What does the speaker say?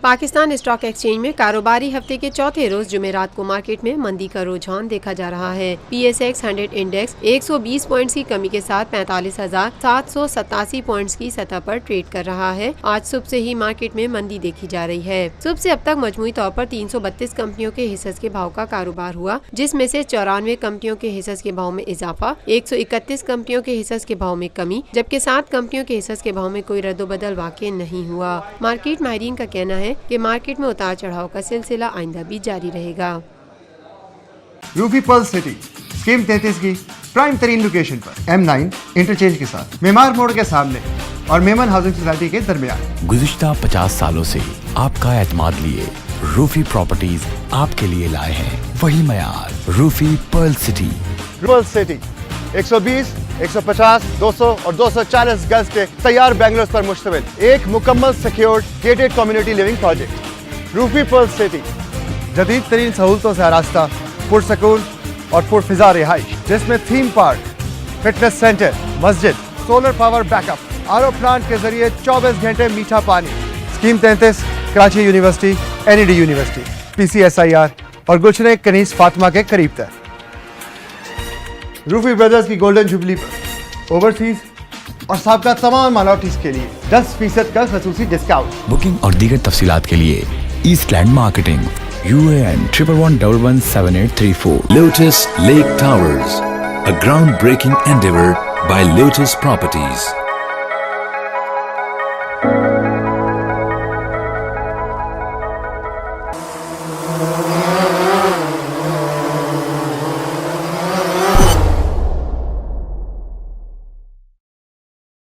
Pakistan stock exchange میں کاروباری ہفتے کے چوتھے روز جمعرات کو مارکیٹ میں مندی کا رجحان دیکھا جا رہا ہے۔ P S x hundred index 120 points کی کمی کے ساتھ 45,787 پوائنٹس کی سطح پر ٹریڈ کر رہا ہے۔ آج صبح سے ہی مارکیٹ میں مندی دیکھی جا رہی ہے۔ صبح سے اب تک مجموعی طور پر 332 کمپنیوں کے حصص کے بھاؤ کا کاروبار ہوا، جس میں سے 94 کمپنیوں کے حصص کے بھاؤ میں اضافہ، 131 کمپنیوں کے حصص کے بھاؤ میں کمی، جبکہ 7 کمپنیوں کے حصص کے بھاؤ میں کوئی ردوبدل واقع نہیں ہوا۔ مارکیٹ ماہرین کا کہنا ہے کہ مارکیٹ میں اتار چڑھاؤ کا سلسلہ آئندہ بھی جاری رہے گا۔ روفی پرل سٹی اسکیم 33 کی پرائم ترین لوکیشن پر M9 انٹرچینج کے ساتھ معمار موڑ کے سامنے اور میمن ہاؤسنگ سوسائٹی کے درمیان۔ گزشتہ 50 سالوں سے آپ کا اعتماد لیے روفی پراپرٹیز آپ کے لیے لائے ہیں وہی معیار، روفی پرل سٹی۔ پرل سٹی 120، 150، 200 اور 240 گز کے تیار بنگلوز پر مشتمل ایک مکمل secured gated community living project. Rufi Pearl City جدید ترین سہولتوں سے آراستہ، پرسکون اور پرفضا رہائش، جس میں تھیم پارک، فٹنس سینٹر، مسجد، solar power backup, R O plant کے ذریعے 24 گھنٹے میٹھا پانی۔ اسکیم 33 کراچی یونیورسٹی، NED یونیورسٹی، PCSIR اور گلشن کنیز فاطمہ کے قریب تر۔ روفی بردرز کی گولڈن جوبلی پر اوورسیز اور سابقہ تمام مالوٹیز کے لیے 10% کا خصوصی ڈسکاؤنٹ۔ بکنگ اور دیگر تفصیلات کے لیے east land marketing, UAN 11117834۔ Lotus Lake Towers, a groundbreaking endeavor by Lotus Properties.